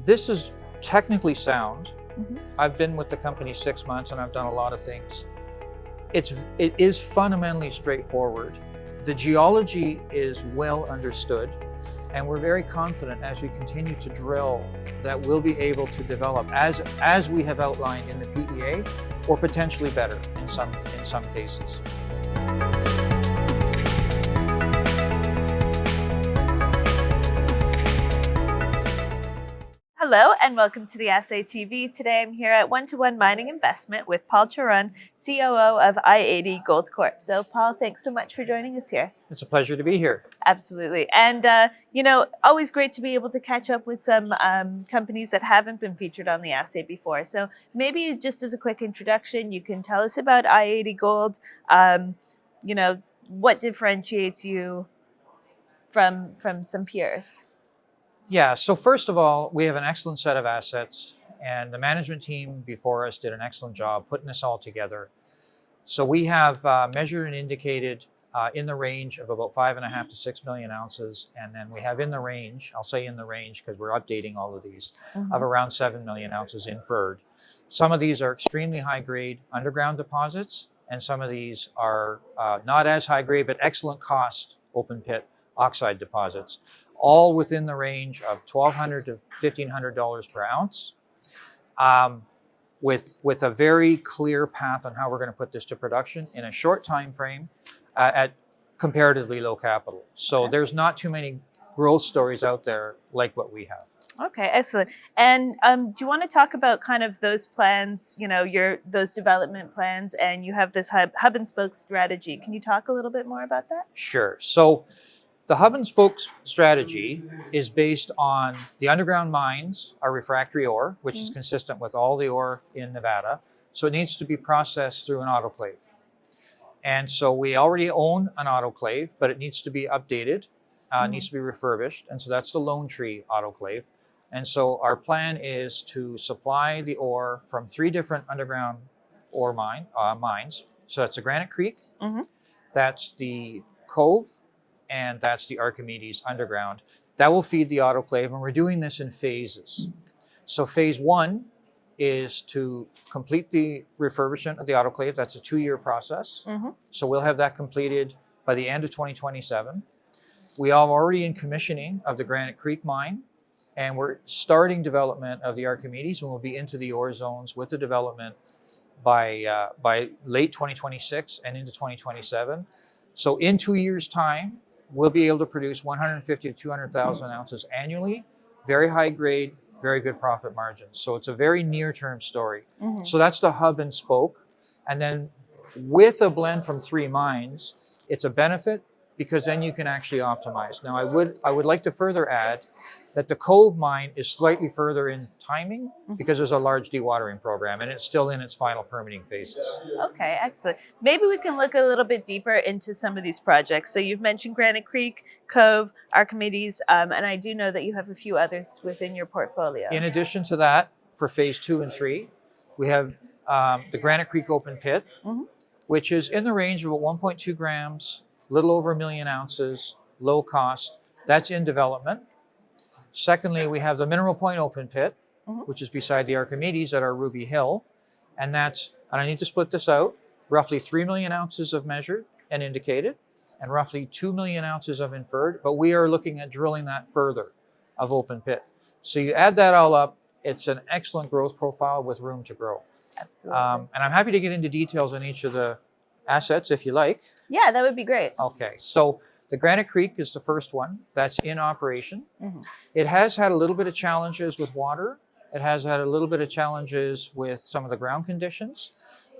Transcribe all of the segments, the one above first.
This is technically sound. I've been with the company 6 months and I've done a lot of things. It is fundamentally straightforward. The geology is well understood, and we're very confident as we continue to drill that we'll be able to develop as we have outlined in the PEA, or potentially better in some cases. Hello and welcome to the Assay TV. Today I'm here at One-to-One Mining Investment with Paul Chawrun, COO of i-80 Gold Corp. So Paul, thanks so much for joining us here. It's a pleasure to be here. Absolutely. And, always great to be able to catch up with some companies that haven't been featured on the Assay before. So maybe just as a quick introduction, you can tell us about i-80 Gold, what differentiates you from some peers. Yeah, so first of all, we have an excellent set of assets, and the management team before us did an excellent job putting this all together. So we have measured and indicated in the range of about 5.5 to 6 million ounces, and then we have in the range, I'll say in the range because we're updating all of these, of around 7 million ounces inferred. Some of these are extremely high grade underground deposits, and some of these are not as high grade but excellent cost open pit oxide deposits, all within the range of $1,200 to $1,500 per ounce, with a very clear path on how we're going to put this to production in a short time frame at comparatively low capital. So there's not too many growth stories out there like what we have. Okay, excellent. And do you want to talk about kind of those plans, those development plans, and you have this hub and spoke strategy. Can you talk a little bit more about that? Sure. So the hub and spoke strategy is based on the underground mines are refractory ore, which is consistent with all the ore in Nevada. So it needs to be processed through an autoclave. And so we already own an autoclave, but it needs to be updated, needs to be refurbished. And so that's the Lone Tree autoclave. And so our plan is to supply the ore from 3 different underground ore mines. So that's the Granite Creek, that's the Cove, and that's the Archimedes underground. That will feed the autoclave, and we're doing this in phases. So phase 1 is to complete the refurbishment of the autoclave. That's a 2-year process. So we'll have that completed by the end of 2027. We are already in commissioning of the Granite Creek mine, and we're starting development of the Archimedes, and we'll be into the ore zones with the development by late 2026 and into 2027. So in 2 years' time, we'll be able to produce 150 to 200,000 ounces annually, very high grade, very good profit margins. So it's a very near-term story. So that's the hub and spoke. And then with a blend from 3 mines, it's a benefit because then you can actually optimize. Now I would like to further add that the Cove mine is slightly further in timing because there's a large dewatering program and it's still in its final permitting phases. Okay, excellent. Maybe we can look a little bit deeper into some of these projects. So you've mentioned Granite Creek, Cove, Archimedes, and I do know that you have a few others within your portfolio. In addition to that, for phase 2 and 3, we have the Granite Creek open pit, which is in the range of about 1.2 grams, a little over 1 million ounces, low cost. That's in development. Secondly, we have the Mineral Point open pit, which is beside the Archimedes at our Ruby Hill. And I need to split this out, roughly 3 million ounces of measured and indicated, and roughly 2 million ounces of inferred. But we are looking at drilling that further of open pit. So you add that all up, it's an excellent growth profile with room to grow. Absolutely. And I'm happy to get into details on each of the assets if you like. Yeah, that would be great. Okay, so the Granite Creek is the first one that's in operation. It has had a little bit of challenges with water. It has had a little bit of challenges with some of the ground conditions.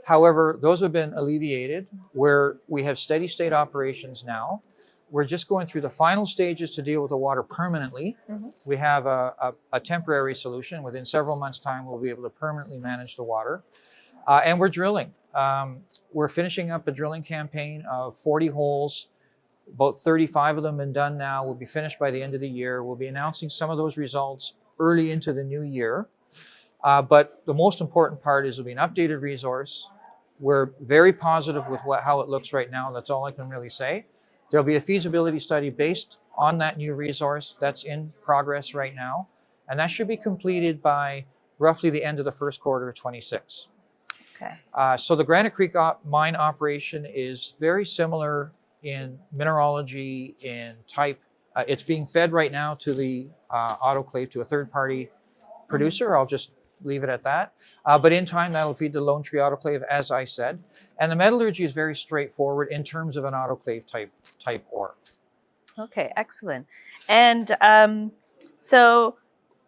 However, those have been alleviated where we have steady state operations now. We're just going through the final stages to deal with the water permanently. We have a temporary solution. Within several months' time, we'll be able to permanently manage the water. And we're drilling. We're finishing up a drilling campaign of 40 holes. About 35 of them have been done now. We'll be finished by the end of the year. We'll be announcing some of those results early into the new year. But the most important part is there'll be an updated resource. We're very positive with how it looks right now. That's all I can really say. There'll be a feasibility study based on that new resource that's in progress right now. And that should be completed by roughly the end of the first quarter of 26. Okay. So the Granite Creek mine operation is very similar in mineralogy, in type. It's being fed right now to the autoclave, to a third-party producer. I'll just leave it at that. But in time, that'll feed the Lone Tree autoclave, as I said. And the metallurgy is very straightforward in terms of an autoclave type ore. Okay, excellent. And so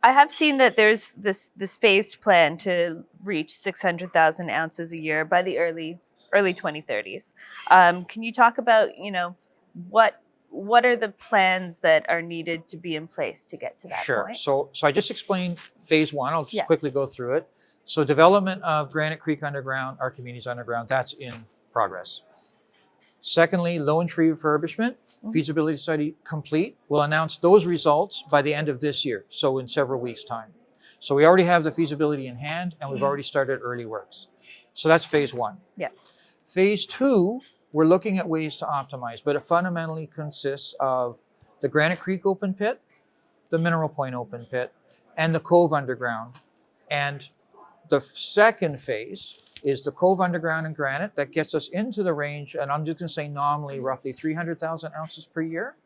I have seen that there's this phased plan to reach 600,000 ounces a year by the early 2030s. Can you talk about, what are the plans that are needed to be in place to get to that Sure. point? So I just explained phase one. I'll just Yeah. quickly go through it. So development of Granite Creek Underground, Archimedes Underground, that's in progress. Secondly, Lone Tree refurbishment, feasibility study complete. We'll announce those results by the end of this year, so in several weeks' time. So we already have the feasibility in hand, and we've already started early works. So that's phase one. Yeah. Phase two, we're looking at ways to optimize, but it fundamentally consists of the Granite Creek open pit, the Mineral Point open pit, and the Cove Underground. And the second phase is the Cove Underground and Granite that gets us into the range, and I'm just going to say nominally roughly 300,000 ounces per year.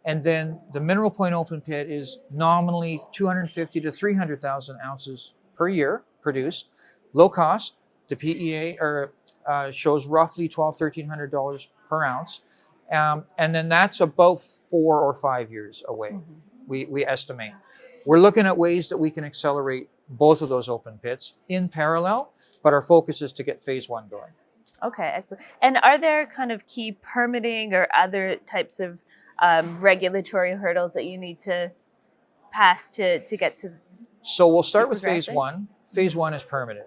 And then the Mineral Point open pit is nominally 250 to 300,000 ounces per year produced, low cost. The PEA shows roughly $1,200-$1,300 per ounce. And then that's about 4 or 5 years away, we estimate. We're looking at ways that we can accelerate both of those open pits in parallel, but our focus is to get phase one going. Okay, excellent. And are there kind of key permitting or other types of regulatory hurdles that you need to pass to get to? So we'll start with phase progressing? one. Phase one is permitted.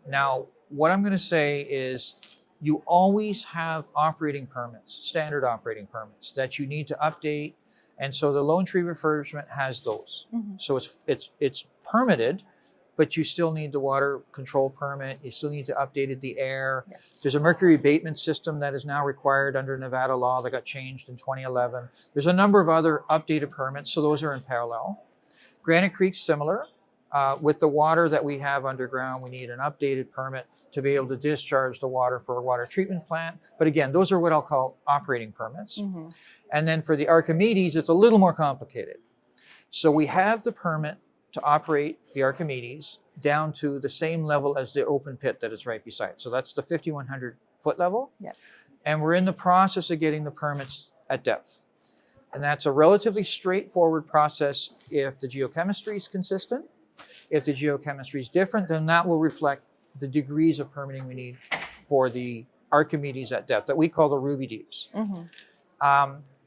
Now, what I'm going to say is you always have operating permits, standard operating permits that you need to update. And so the Lone Tree refurbishment has those. So it's permitted, but you still need the water control permit. You still need to update the air. Yeah. There's a mercury abatement system that is now required under Nevada law that got changed in 2011. There's a number of other updated permits, so those are in parallel. Granite Creek's similar. With the water that we have underground, we need an updated permit to be able to discharge the water for a water treatment plant. But again, those are what I'll call operating permits. And then for the Archimedes, it's a little more complicated. So we have the permit to operate the Archimedes down to the same level as the open pit that is right beside. So that's the 5,100 foot level. Yeah. And we're in the process of getting the permits at depth. And that's a relatively straightforward process if the geochemistry is consistent. If the geochemistry is different, then that will reflect the degrees of permitting we need for the Archimedes at depth that we call the Ruby Deeps.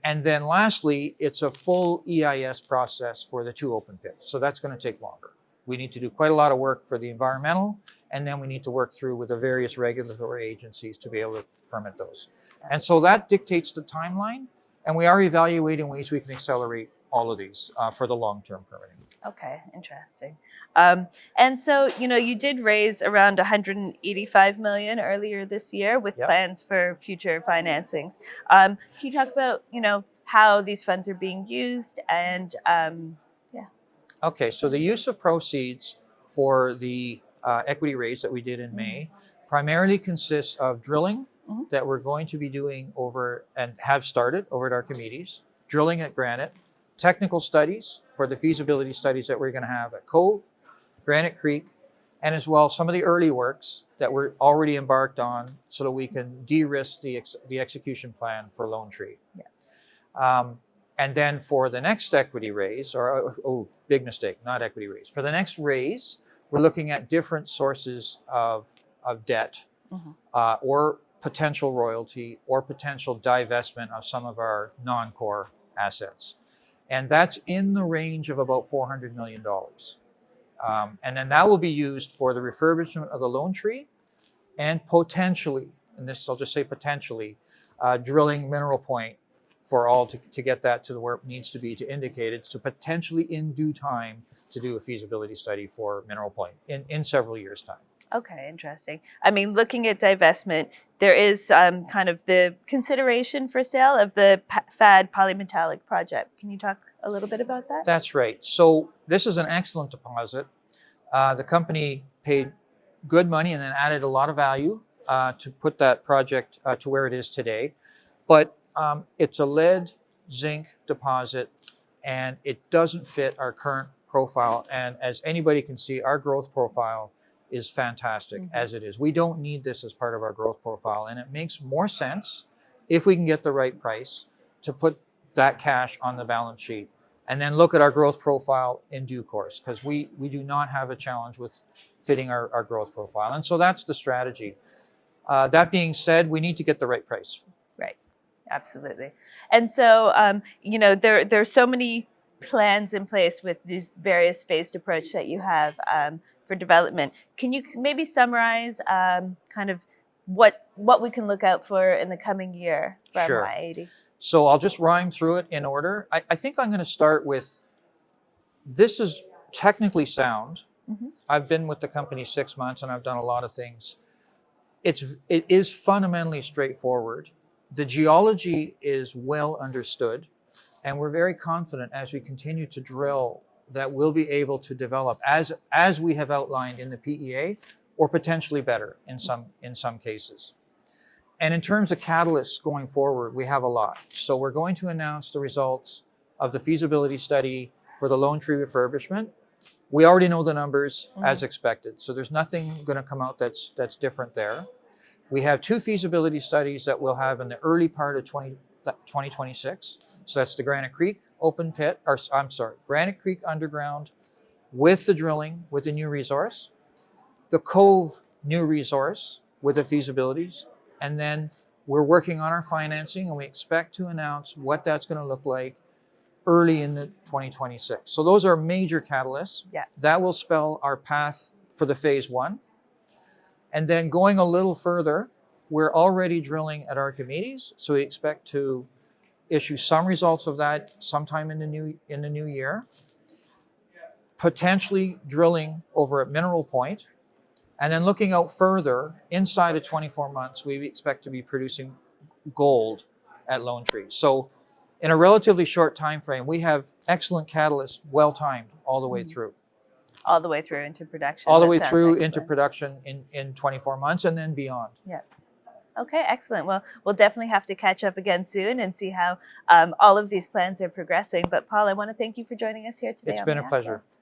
And then lastly, it's a full EIS process for the 2 open pits. So that's going to take longer. We need to do quite a lot of work for the environmental, and then we need to work through with the various regulatory agencies to be able to permit those. And so that dictates the timeline, and we are evaluating ways we can accelerate all of these for the long-term permitting. Okay, interesting. And so, you did raise around 185 million earlier this year with Yep. plans for future financings. Can you talk about, how these funds are being used and Okay, so the use of proceeds for the equity raise that we did in May primarily consists of drilling that we're going to be doing over and have started over at Archimedes, drilling at Granite, technical studies for the feasibility studies that we're going to have at Cove, Granite Creek, and as well some of the early works that we're already embarked on so that we can de-risk the execution plan for Lone Tree. Yeah. And then for the next equity raise, big mistake, not equity raise. For the next raise, we're looking at different sources of debt or potential royalty or potential divestment of some of our non-core assets. And that's in the range of about $400 million. And then that will be used for the refurbishment of the Lone Tree and potentially, and this I'll just say potentially, drilling Mineral Point for all to get that to where it needs to be to indicate it, so potentially in due time to do a feasibility study for Mineral Point in several years' time. Okay, interesting. I mean, looking at divestment, there is kind of the consideration for sale of the FAD polymetallic project. Can you talk a little bit about that? That's right. So this is an excellent deposit. The company paid good money and then added a lot of value to put that project to where it is today. But it's a lead zinc deposit, and it doesn't fit our current profile. And as anybody can see, our growth profile is fantastic as it is. We don't need this as part of our growth profile, and it makes more sense if we can get the right price to put that cash on the balance sheet and then look at our growth profile in due course, because we do not have a challenge with fitting our growth profile. And so that's the strategy. That being said, we need to get the right price. Right, absolutely. And so, there's so many plans in place with this various phased approach that you have for development. Can you maybe summarize kind of what we can look out for in the coming year from Sure. i-80? So I'll just rhyme through it in order. I think I'm going to start with, this is technically sound. I've been with the company 6 months and I've done a lot of things. It is fundamentally straightforward. The geology is well understood, and we're very confident as we continue to drill that we'll be able to develop as we have outlined in the PEA, or potentially better in some cases. And in terms of catalysts going forward, we have a lot. So we're going to announce the results of the feasibility study for the Lone Tree refurbishment. We already know the numbers as expected, so there's nothing going to come out that's different there. We have 2 feasibility studies that we'll have in the early part of 2026. So that's the Granite Creek open pit, or I'm sorry, Granite Creek underground with the drilling with the new resource, the Cove new resource with the feasibilities, and then we're working on our financing, and we expect to announce what that's going to look like early in the 2026. So those are major catalysts. Yeah. That will spell our path for the phase 1. And then going a little further, we're already drilling at Archimedes, so we expect to issue some results of that sometime in the new year. Potentially drilling over at Mineral Point, and then looking out further, inside of 24 months, we expect to be producing gold at Lone Tree. So in a relatively short time frame, we have excellent catalysts, well-timed all the way through. All the way through into production. All the That way sounds through excellent. into production in 24 months and then beyond. Yeah. Okay, excellent. Well, we'll definitely have to catch up again soon and see how all of these plans are progressing. But Paul, I want to thank you for joining us here today. It's on been the a pleasure. Assay.